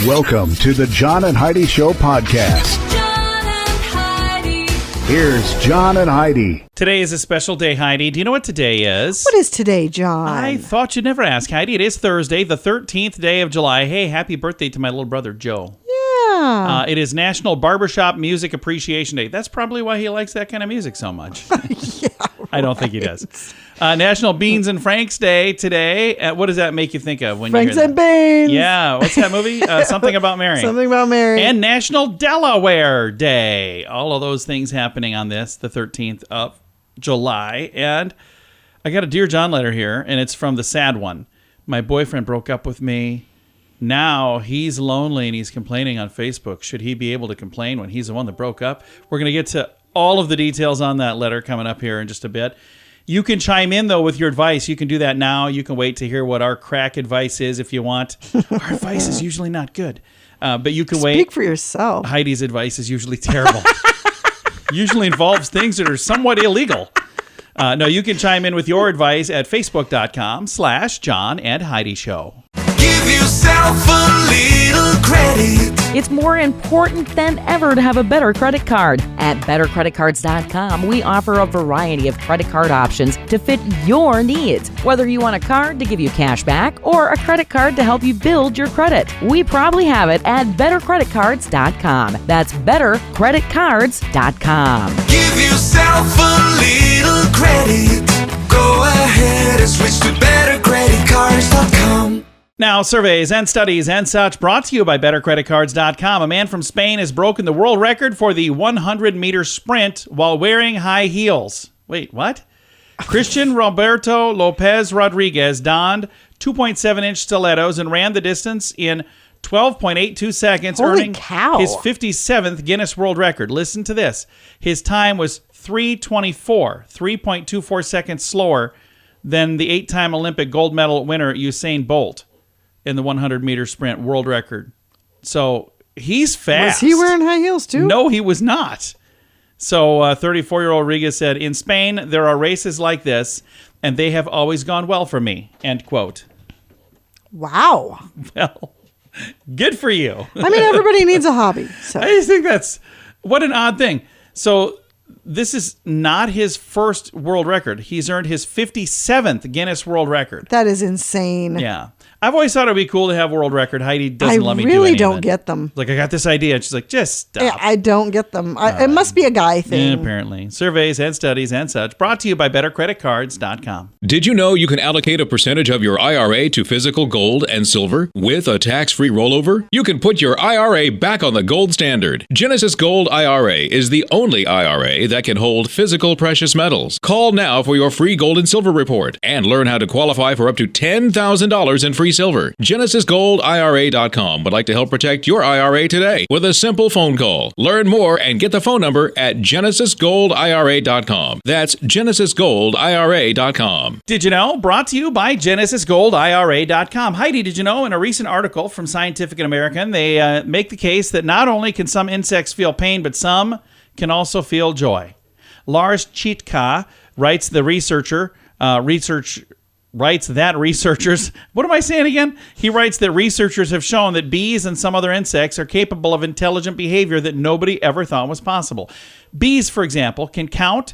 Welcome to the John and Heidi Show podcast. John and Heidi. Here's John and Heidi. Today is a special day, Heidi. Do you know what today is? What is today, John? I thought you'd never ask, Heidi. It is Thursday, the 13th day of July. Hey, happy birthday to my little brother, Joe. Yeah. It is National Barbershop Music Appreciation Day. That's probably why he likes that kind of music so much. Yeah, right. I don't think he does. National Beans and Franks Day today. What does that make you think of when Franks you hear and that? Beans. Yeah, what's that movie? Something About Mary. Something about Mary. And National Delaware Day. All of those things happening on this, the 13th of July. And I got a Dear John letter here, and it's from the sad one. My boyfriend broke up with me. Now he's lonely and he's complaining on Facebook. Should he be able to complain when he's the one that broke up? We're going to get to all of the details on that letter coming up here in just a bit. You can chime in, though, with your advice. You can do that now. You can wait to hear what our crack advice is if you want. Our advice is usually not good, but you can wait. Speak for yourself. Heidi's advice is usually terrible. Usually involves things that are somewhat illegal. No, you can chime in with your advice at facebook.com/John and Heidi Show. Give yourself a little credit. It's more important than ever to have a better credit card. At bettercreditcards.com, we offer a variety of credit card options to fit your needs. Whether you want a card to give you cash back or a credit card to help you build your credit, we probably have it at bettercreditcards.com. That's bettercreditcards.com. Give yourself a little credit. Go ahead and switch to bettercreditcards.com. Now, surveys and studies and such brought to you by bettercreditcards.com. A man from Spain has broken the world record for the 100-meter sprint while wearing high heels. Wait, what? Christian Roberto Lopez Rodriguez donned 2.7-inch stilettos and ran the distance in 12.82 seconds, Holy earning cow. his 57th Guinness World Record. Listen to this. His time was 3:24 seconds slower than the 8-time Olympic gold medal winner Usain Bolt in the 100-meter sprint world record. So he's fast. Was he wearing high heels too? No, he was not. So 34-year-old Rodriguez said, "In Spain, there are races like this, and they have always gone well for me." End quote. Wow. Well, good for you. I mean, everybody needs a hobby. So. I just think that's, what an odd thing. So this is not his first world record. He's earned his 57th Guinness World Record. That is insane. Yeah. I've always thought it would be cool to have a world record. Heidi doesn't let me do I any really of don't it. get them. Like, I got this idea, and she's like, just stop. I don't get them. It must be a guy thing. Yeah, apparently. Surveys and studies and such brought to you by bettercreditcards.com. Did you know you can allocate a percentage of your IRA to physical gold and silver with a tax-free rollover? You can put your IRA back on the gold standard. Genesis Gold IRA is the only IRA that can hold physical precious metals. Call now for your free gold and silver report and learn how to qualify for up to $10,000 in free silver. GenesisGoldIRA.com would like to help protect your IRA today with a simple phone call. Learn more and get the phone number at GenesisGoldIRA.com. That's GenesisGoldIRA.com. Did you know? Brought to you by GenesisGoldIRA.com. Heidi, did you know in a recent article from Scientific American, they make the case that not only can some insects feel pain, but some can also feel joy. Lars Chitka writes that researchers, what am I saying again? He writes that researchers have shown that bees and some other insects are capable of intelligent behavior that nobody ever thought was possible. Bees, for example, can count.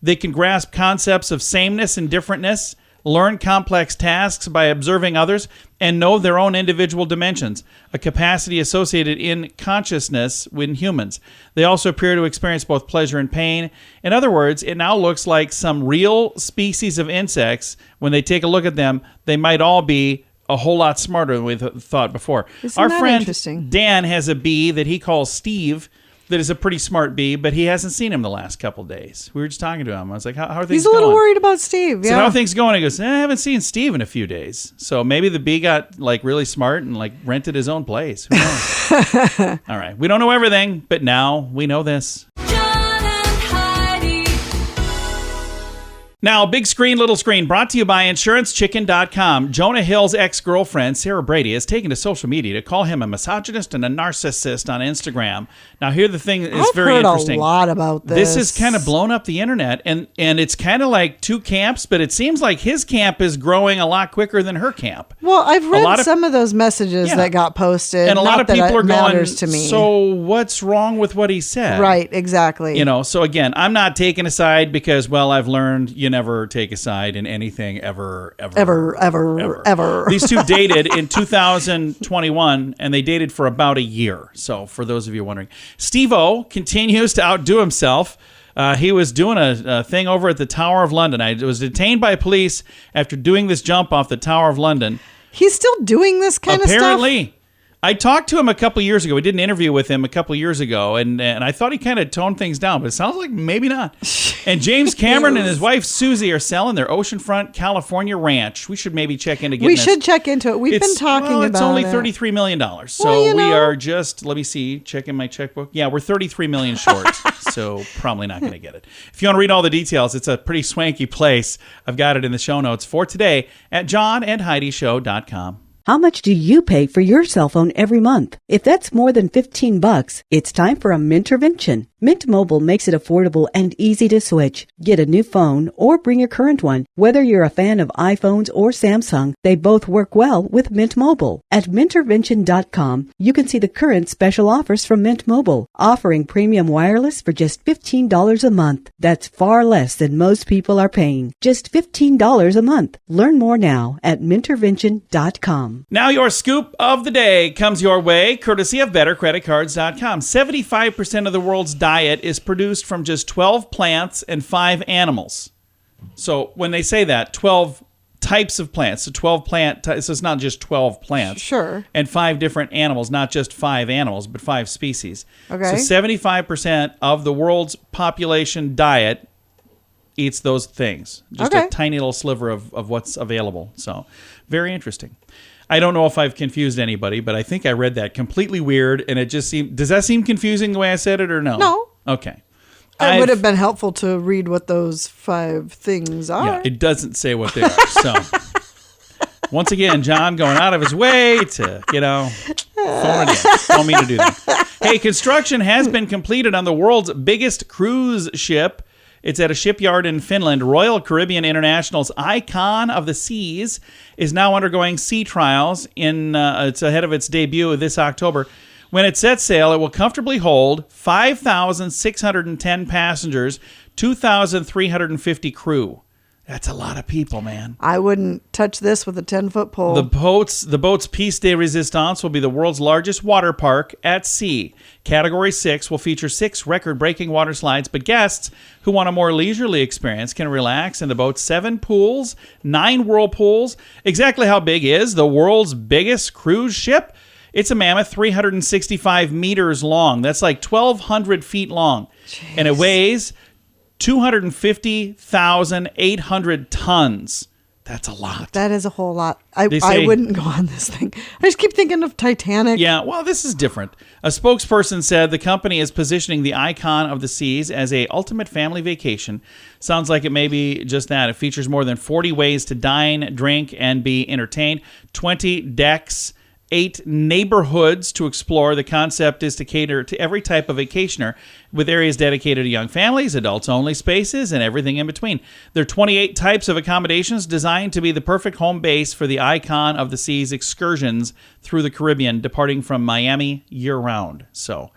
They can grasp concepts of sameness and differentness, learn complex tasks by observing others, and know their own individual dimensions, a capacity associated in consciousness with humans. They also appear to experience both pleasure and pain. In other words, it now looks like some real species of insects, when they take a look at them, they might all be a whole lot smarter than we thought before. Isn't Our that friend interesting? Dan has a bee that he calls Steve, that is a pretty smart bee, but he hasn't seen him the last couple days. We were just talking to him. I was like, how are things He's a going? little worried about Steve. So Yeah. how are things going? He goes, I haven't seen Steve in a few days. So maybe the bee got like really smart and like rented his own place. Who knows? All right. We don't know everything, but now we know this. John and Heidi. Now, big screen, little screen, brought to you by InsuranceChicken.com. Jonah Hill's ex-girlfriend, Sarah Brady, has taken to social media to call him a misogynist and a narcissist on Instagram. Now, here the thing is very interesting. I've heard a lot about this. This has kind of blown up the internet, and it's kind of like two camps, but it seems like his camp is growing a lot quicker than her camp. Well, I've read some of those messages that got posted, and a lot of people are going, to me. So what's wrong with what he said? Right, exactly. So again, I'm not taking a side because, well, I've learned you never take a side in anything ever. These two dated in 2021, and they dated for about a year. So for those of you wondering, Steve-O continues to outdo himself. He was doing a thing over at the Tower of London. I was detained by police after doing this jump off the Tower of London. He's still doing this kind of stuff? Apparently. I talked to him a couple years ago. We did an interview with him a couple years ago, and I thought he kind of toned things down, but it sounds like maybe not. And James Cameron and his wife Susie are selling their oceanfront California ranch. We should maybe check into getting this. We should check into it. We've been talking about it. It's only $33 million. So we are just, let me see, checking my checkbook. Yeah, we're $33 million short, so probably not going to get it. If you want to read all the details, it's a pretty swanky place. I've got it in the show notes for today at johnandheidishow.com. How much do you pay for your cell phone every month? If that's more than $15, it's time for a Mintervention. Mint Mobile makes it affordable and easy to switch. Get a new phone or bring your current one. Whether you're a fan of iPhones or Samsung, they both work well with Mint Mobile. At Mintervention.com, you can see the current special offers from Mint Mobile, offering premium wireless for just $15 a month. That's far less than most people are paying. Just $15 a month. Learn more now at Mintervention.com. Now your scoop of the day comes your way, courtesy of BetterCreditCards.com. 75% of the world's diet is produced from just 12 plants and 5 animals. So when they say that, 12 types of plants, so 12 so it's not just 12 plants. Sure. And 5 different animals, not just 5 animals, but 5 species. Okay. So 75% of the world's population diet eats those things. Just a tiny little sliver of what's available. So very interesting. I don't know if I've confused anybody, but I think I read that completely weird, and it just seemed... Does that seem confusing the way I said it, or no? No. Okay. It would have been helpful to read what those 5 things are. Yeah, it doesn't say what they are. So, once again, John going out of his way to, phone it in. Don't mean to do that. Hey, construction has been completed on the world's biggest cruise ship. It's at a shipyard in Finland. Royal Caribbean International's Icon of the Seas is now undergoing sea trials. It's ahead of its debut this October. When it sets sail, it will comfortably hold 5,610 passengers, 2,350 crew. That's a lot of people, man. I wouldn't touch this with a 10-foot pole. The boat's Piste de Resistance will be the world's largest water park at sea. Category 6 will feature 6 record-breaking water slides, but guests who want a more leisurely experience can relax in the boat's 7 pools, 9 whirlpools. Exactly how big is the world's biggest cruise ship? It's a mammoth 365 meters long. That's like 1,200 feet long. Jeez. And it weighs 250,800 tons. That's a lot. That is a whole lot. I wouldn't go on this thing. I just keep thinking of Titanic. Yeah, well, this is different. A spokesperson said the company is positioning the Icon of the Seas as a ultimate family vacation. Sounds like it may be just that. It features more than 40 ways to dine, drink, and be entertained. 20 decks, 8 neighborhoods to explore. The concept is to cater to every type of vacationer, with areas dedicated to young families, adults-only spaces, and everything in between. There are 28 types of accommodations designed to be the perfect home base for the Icon of the Seas excursions through the Caribbean, departing from Miami year-round. So,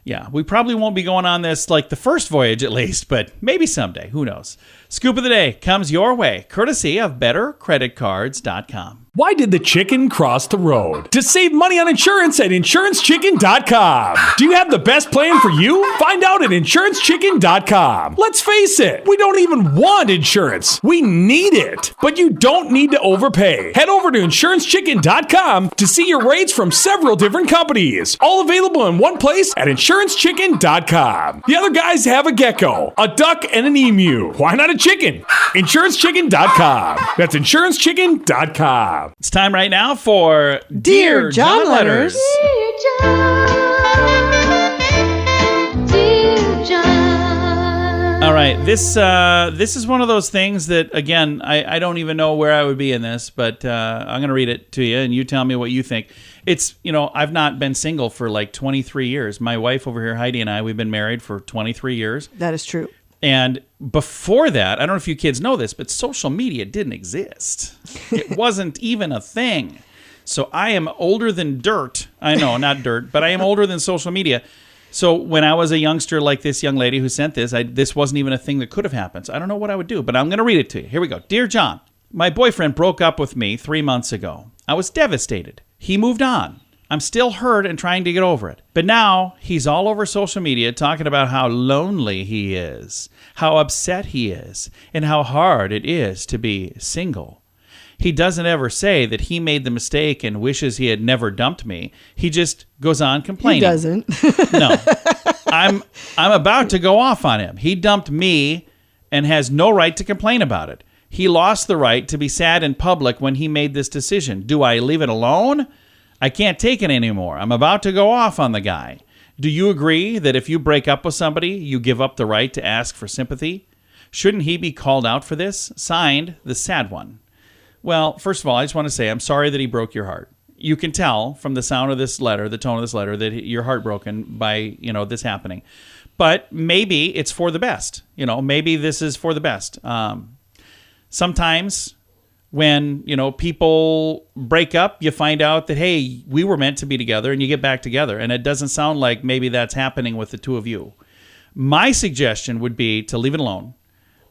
yeah, we probably won't be going on this like the first voyage at least, but maybe someday. Who knows? Scoop of the day comes your way, courtesy of BetterCreditCards.com. Why did the chicken cross the road? To save money on insurance at InsuranceChicken.com. Do you have the best plan for you? Find out at InsuranceChicken.com. Let's face it, we don't even want insurance. We need it. But you don't need to overpay. Head over to InsuranceChicken.com to see your rates from several different companies. All available in one place at InsuranceChicken.com. The other guys have a gecko, a duck, and an emu. Why not a chicken? InsuranceChicken.com. That's InsuranceChicken.com. It's time right now for Dear John Letters. Dear John, dear John. All right, right, this is one of those things that, again, I don't even know where I would be in this, but I'm going to read it to you, and you tell me what you think. It's, I've not been single for like 23 years. My wife over here, Heidi, and I, we've been married for 23 years. That is true. And before that, I don't know if you kids know this, but social media didn't exist. It wasn't even a thing. So I am older than dirt. I know, not dirt, but I am older than social media. So when I was a youngster like this young lady who sent this, this wasn't even a thing that could have happened. So I don't know what I would do, but I'm going to read it to you. Here we go. Dear John, my boyfriend broke up with me 3 months ago. I was devastated. He moved on. I'm still hurt and trying to get over it. But now he's all over social media talking about how lonely he is, how upset he is, and how hard it is to be single. He doesn't ever say that he made the mistake and wishes he had never dumped me. He just goes on complaining. He doesn't. No. I'm about to go off on him. He dumped me and has no right to complain about it. He lost the right to be sad in public when he made this decision. Do I leave it alone? I can't take it anymore. I'm about to go off on the guy. Do you agree that if you break up with somebody, you give up the right to ask for sympathy? Shouldn't he be called out for this? Signed, the sad one. Well, first of all, I just want to say I'm sorry that he broke your heart. You can tell from the sound of this letter, the tone of this letter, that you're heartbroken by, this happening. But maybe it's for the best. Maybe this is for the best. Sometimes when, people break up, you find out that, hey, we were meant to be together, and you get back together. And it doesn't sound like maybe that's happening with the two of you. My suggestion would be to leave it alone,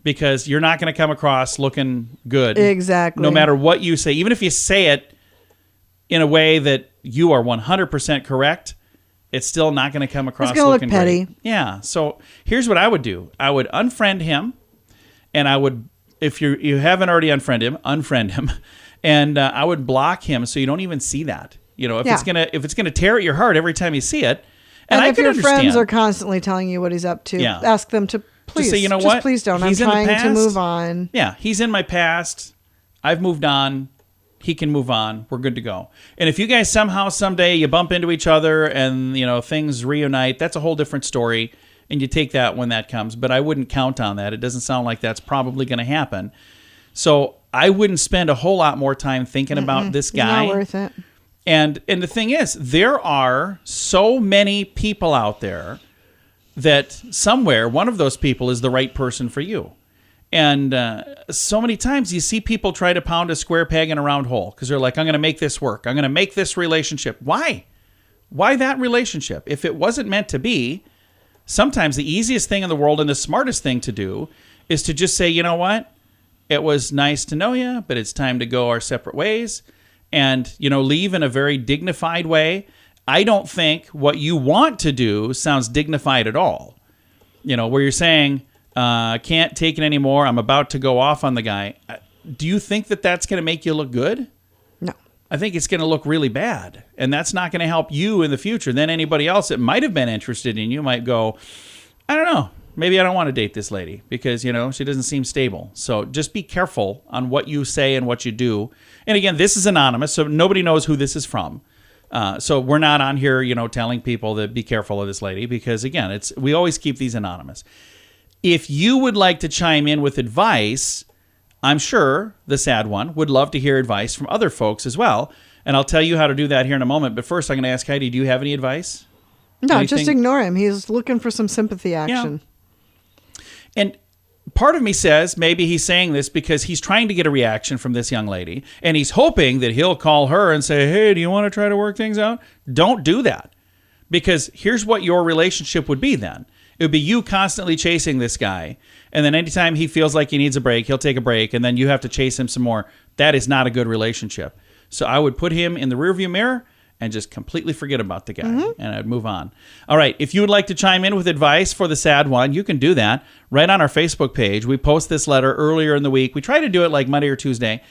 because you're not going to come across looking good. Exactly. No matter what you say. Even if you say it in a way that you are 100% correct, it's still not going to come across looking look petty. great. Yeah. So here's what I would do. I would unfriend him, and I would, if you haven't already unfriend him, and I would block him so you don't even see that. If it's gonna tear at your heart every time you see it, and I if can your understand. friends are constantly telling you what he's up to, ask them to please, just say, just please don't. He's I'm trying in the to past. move on. Yeah, he's in my past. I've moved on. He can move on. We're good to go. And if you guys somehow, someday, you bump into each other and, things reunite, that's a whole different story. And you take that when that comes. But I wouldn't count on that. It doesn't sound like that's probably going to happen. So I wouldn't spend a whole lot more time thinking about this guy. Not worth it. And the thing is, there are so many people out there that somewhere one of those people is the right person for you. And so many times you see people try to pound a square peg in a round hole because they're like, I'm going to make this work. I'm going to make this relationship. Why? Why that relationship? If it wasn't meant to be, sometimes the easiest thing in the world and the smartest thing to do is to just say, you know what? It was nice to know you, but it's time to go our separate ways. And, leave in a very dignified way. I don't think what you want to do sounds dignified at all. Where you're saying, can't take it anymore, I'm about to go off on the guy. Do you think that that's going to make you look good? No. I think it's going to look really bad. And that's not going to help you in the future. Then anybody else that might have been interested in you might go, I don't know. Maybe I don't want to date this lady because, she doesn't seem stable. So just be careful on what you say and what you do. And again, this is anonymous, so nobody knows who this is from. So we're not on here, telling people to be careful of this lady because, again, we always keep these anonymous. If you would like to chime in with advice, I'm sure the sad one would love to hear advice from other folks as well. And I'll tell you how to do that here in a moment. But first, I'm going to ask Heidi, do you have any advice? No, Anything? Just ignore him. He's looking for some sympathy action. Yeah. And part of me says maybe he's saying this because he's trying to get a reaction from this young lady. And he's hoping that he'll call her and say, hey, do you want to try to work things out? Don't do that. Because here's what your relationship would be then. It would be you constantly chasing this guy. And then anytime he feels like he needs a break, he'll take a break. And then you have to chase him some more. That is not a good relationship. So I would put him in the rearview mirror and just completely forget about the guy. And I'd move on. All right. If you would like to chime in with advice for the sad one, you can do that right on our Facebook page. We post this letter earlier in the week. We try to do it like Monday or Tuesday.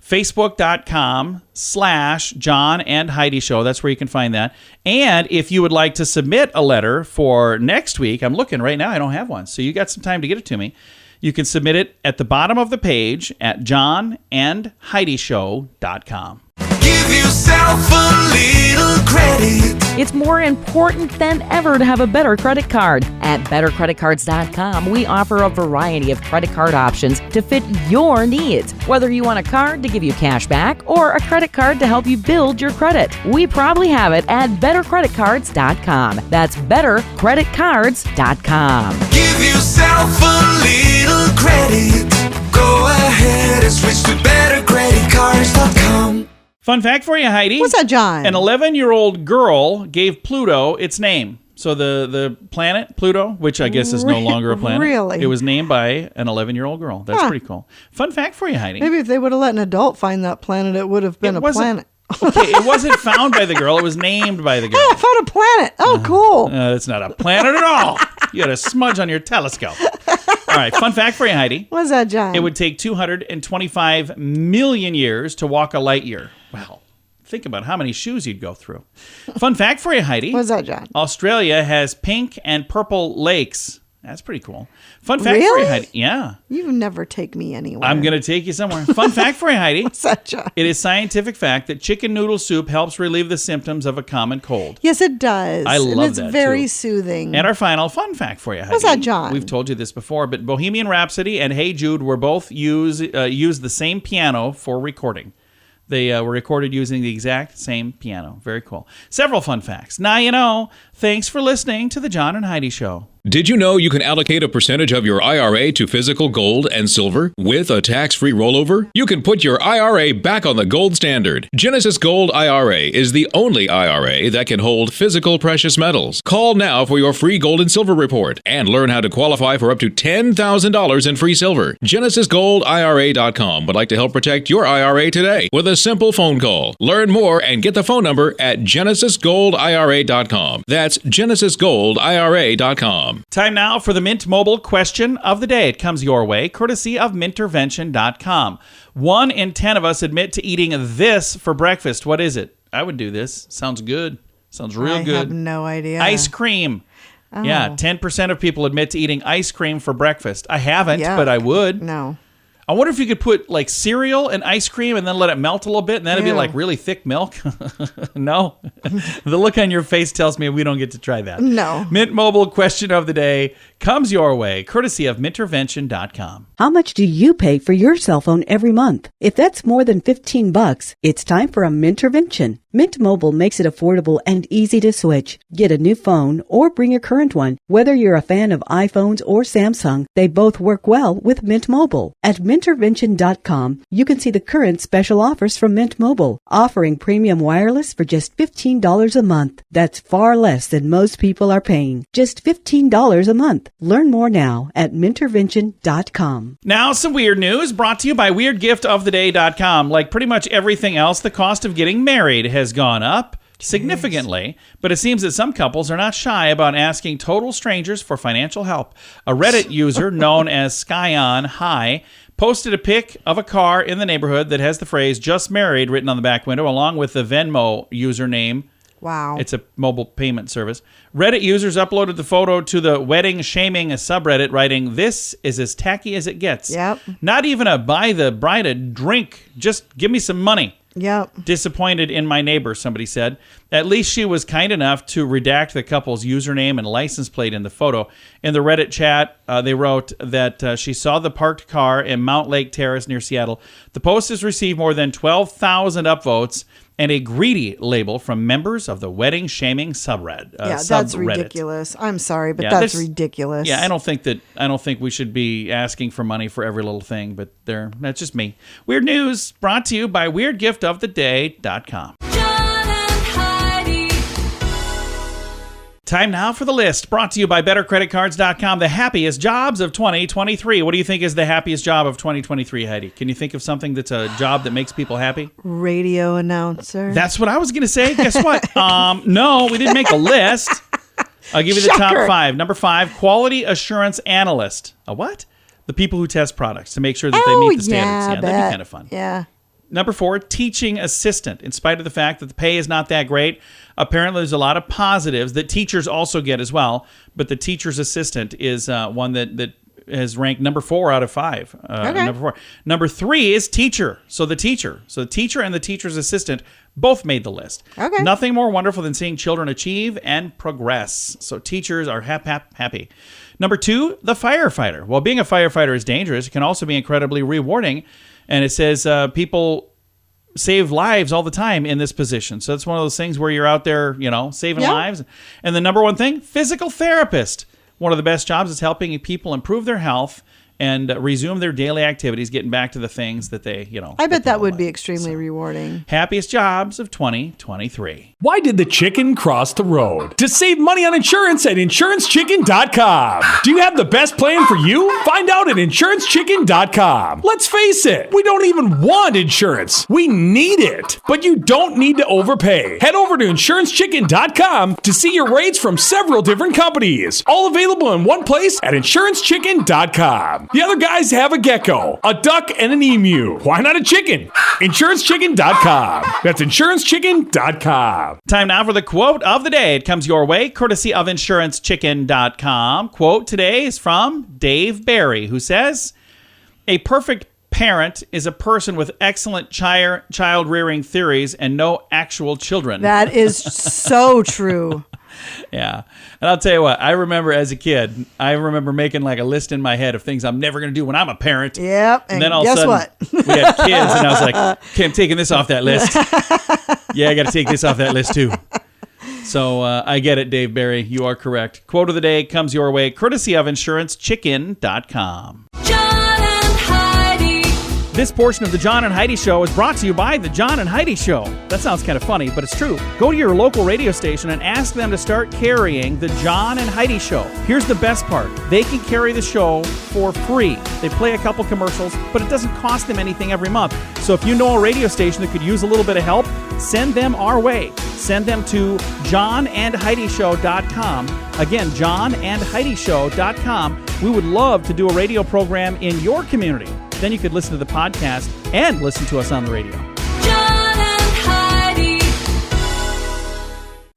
Facebook.com/John and Heidi Show. That's where you can find that. And if you would like to submit a letter for next week, I'm looking right now. I don't have one. So you got some time to get it to me. You can submit it at the bottom of the page at johnandheidishow.com. Give yourself a little credit. It's more important than ever to have a better credit card. At bettercreditcards.com, we offer a variety of credit card options to fit your needs. Whether you want a card to give you cash back or a credit card to help you build your credit, we probably have it at bettercreditcards.com. That's bettercreditcards.com. Give yourself a little credit. Go ahead and switch to bettercreditcards.com. Fun fact for you, Heidi. What's that, John? An 11-year-old girl gave Pluto its name. So the planet, Pluto, which I guess is no longer a planet. Really? It was named by an 11-year-old girl. That's pretty cool. Fun fact for you, Heidi. Maybe if they would have let an adult find that planet, it would have been a planet. Okay, it wasn't found by the girl. It was named by the girl. I found a planet. Oh, cool. It's not a planet at all. You got a smudge on your telescope. All right, fun fact for you, Heidi. What's that, John? It would take 225 million years to walk a light year. Well, think about how many shoes you'd go through. Fun fact for you, Heidi. What's that, John? Australia has pink and purple lakes. That's pretty cool. Fun fact for you, Heidi. Yeah. You never take me anywhere. I'm going to take you somewhere. Fun fact for you, Heidi. What's that, John? It is scientific fact that chicken noodle soup helps relieve the symptoms of a common cold. Yes, it does. I love it's that, It's very too. soothing. And our final fun fact for you, Heidi. What's that, John? We've told you this before, but Bohemian Rhapsody and Hey Jude were both use the same piano for recording. They were recorded using the exact same piano. Very cool. Several fun facts. Now you know. Thanks for listening to the John and Heidi Show. Did you know you can allocate a percentage of your IRA to physical gold and silver with a tax-free rollover? You can put your IRA back on the gold standard. Genesis Gold IRA is the only IRA that can hold physical precious metals. Call now for your free gold and silver report and learn how to qualify for up to $10,000 in free silver. GenesisGoldIRA.com would like to help protect your IRA today with a simple phone call. Learn more and get the phone number at GenesisGoldIRA.com. That's GenesisGoldIRA.com. Time now for the Mint Mobile question of the day. It comes your way, courtesy of Mintervention.com. 1 in 10 of us admit to eating this for breakfast. What is it? I would do this. Sounds good. Sounds real good. I have no idea. Ice cream. Oh. Yeah, 10% of people admit to eating ice cream for breakfast. I haven't, but I would. No. I wonder if you could put like cereal and ice cream and then let it melt a little bit and then it'd be like really thick milk. No. The look on your face tells me we don't get to try that. No. Mint Mobile question of the day comes your way, courtesy of Mintervention.com. How much do you pay for your cell phone every month? If that's more than $15, it's time for a Mintervention. Mint Mobile makes it affordable and easy to switch. Get a new phone or bring your current one. Whether you're a fan of iPhones or Samsung, they both work well with Mint Mobile. At Mintervention.com, you can see the current special offers from Mint Mobile, offering premium wireless for just $15 a month. That's far less than most people are paying. Just $15 a month. Learn more now at Mintervention.com. Now, some weird news brought to you by WeirdGiftOfTheDay.com. Like pretty much everything else, the cost of getting married has gone up significantly, but it seems that some couples are not shy about asking total strangers for financial help. A Reddit user known as Skyon High posted a pic of a car in the neighborhood that has the phrase "just married" written on the back window, along with the Venmo username. Wow. It's a mobile payment service. Reddit users uploaded the photo to the wedding shaming subreddit, writing, "This is as tacky as it gets. Yep. Not even a buy the bride a drink. Just give me some money." Yep. Disappointed in my neighbor, somebody said. At least she was kind enough to redact the couple's username and license plate in the photo. In the Reddit chat, they wrote that she saw the parked car in Mount Lake Terrace near Seattle. The post has received more than 12,000 upvotes and a greedy label from members of the wedding shaming subreddit. That's ridiculous. I'm sorry, but that's ridiculous. Yeah, I don't think we should be asking for money for every little thing, but that's just me. Weird news brought to you by WeirdGiftOfTheDay.com. John and Heidi. Time now for the list, brought to you by BetterCreditCards.com, the happiest jobs of 2023. What do you think is the happiest job of 2023, Heidi? Can you think of something that's a job that makes people happy? Radio announcer. That's what I was going to say. Guess what? No, we didn't make a list. I'll give you the top 5. Number 5, quality assurance analyst. A what? The people who test products to make sure that they meet the standards. Yeah, that'd be kind of fun. Yeah. Number 4, teaching assistant. In spite of the fact that the pay is not that great, apparently there's a lot of positives that teachers also get as well. But the teacher's assistant is one that has ranked number 4 out of 5. Number 4. Number 3 is teacher. So the teacher and the teacher's assistant both made the list. Okay. Nothing more wonderful than seeing children achieve and progress. So teachers are happy. Number 2, the firefighter. While being a firefighter is dangerous, it can also be incredibly rewarding. And it says people save lives all the time in this position. So it's one of those things where you're out there, saving lives. And the number 1 thing, physical therapist. One of the best jobs is helping people improve their health and resume their daily activities, getting back to the things that they, I bet that would be extremely rewarding. Happiest jobs of 2023. Why did the chicken cross the road? To save money on insurance at insurancechicken.com. Do you have the best plan for you? Find out at insurancechicken.com. Let's face it, we don't even want insurance. We need it. But you don't need to overpay. Head over to insurancechicken.com to see your rates from several different companies. All available in one place at insurancechicken.com. The other guys have a gecko, a duck, and an emu. Why not a chicken? InsuranceChicken.com. That's InsuranceChicken.com. Time now for the quote of the day. It comes your way, courtesy of InsuranceChicken.com. Quote today is from Dave Barry, who says, "A perfect parent is a person with excellent child-rearing theories and no actual children." That is so true. Yeah. And I'll tell you what, I remember as a kid, making like a list in my head of things I'm never going to do when I'm a parent. Yep. And then all guess of a sudden, what? we had kids, and I was like, okay, I'm taking this off that list. Yeah, I got to take this off that list too. So I get it, Dave Barry. You are correct. Quote of the day comes your way, courtesy of InsuranceChicken.com. John and Heidi. This portion of the John and Heidi Show is brought to you by the John and Heidi Show. That sounds kind of funny, but it's true. Go to your local radio station and ask them to start carrying the John and Heidi Show. Here's the best part. They can carry the show for free. They play a couple commercials, but it doesn't cost them anything every month. So if you know a radio station that could use a little bit of help, send them our way. Send them to johnandheidishow.com. Again, johnandheidishow.com. We would love to do a radio program in your community. Then you could listen to the podcast and listen to us on the radio. John and Heidi.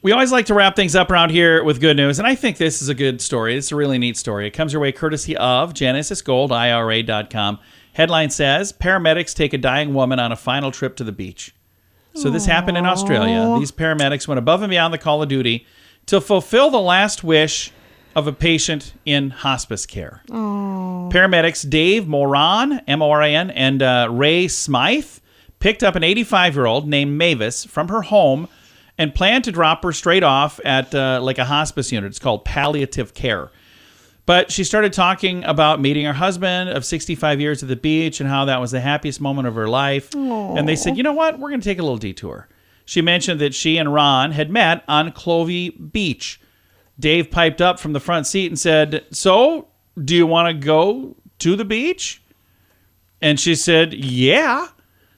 We always like to wrap things up around here with good news, and I think this is a good story. It's a really neat story. It comes your way courtesy of GenesisGoldIRA.com. Headline says, paramedics take a dying woman on a final trip to the beach. So this happened in Australia. These paramedics went above and beyond the call of duty to fulfill the last wish of a patient in hospice care. Paramedics Dave Moran, M-O-R-A-N, and Ray Smythe picked up an 85-year-old named Mavis from her home and planned to drop her straight off at like a hospice unit. It's called palliative care. But she started talking about meeting her husband of 65 years at the beach and how that was the happiest moment of her life. Aww. And they said, you know what? We're going to take a little detour. She mentioned that she and Ron had met on Clovey Beach. Dave piped up from the front seat and said, so, do you want to go to the beach? And she said, yeah.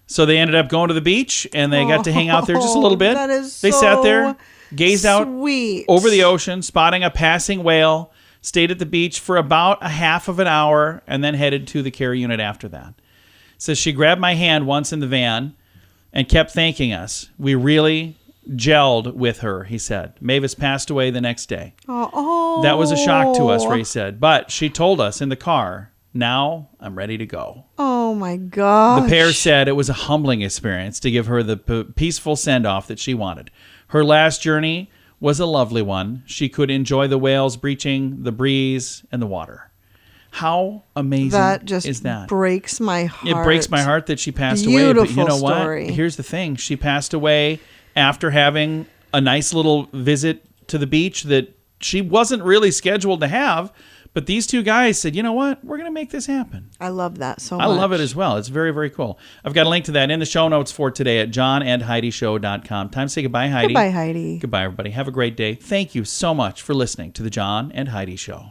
So they ended up going to the beach, and they got to hang out there just a little bit. That is They sat there, gazed sweet. out over the ocean, spotting a passing whale, stayed at the beach for about a half of an hour, and then headed to the care unit after that. Says she grabbed my hand once in the van and kept thanking us. We really gelled with her, he said. Mavis passed away the next day. Oh. That was a shock to us, Ray said. But she told us in the car, now I'm ready to go. Oh, my God. The pair said it was a humbling experience to give her the peaceful send-off that she wanted. Her last journey was a lovely one. She could enjoy the whales breaching, the breeze, and the water. How amazing is that? Breaks my heart. It breaks my heart that she passed away. But you know what? Here's the thing. She passed away after having a nice little visit to the beach that she wasn't really scheduled to have. But these two guys said, you know what? We're going to make this happen. I love that so much. I love it as well. It's very, very cool. I've got a link to that in the show notes for today at johnandheidishow.com. Time to say goodbye, Heidi. Goodbye, Heidi. Goodbye, everybody. Have a great day. Thank you so much for listening to the John and Heidi Show.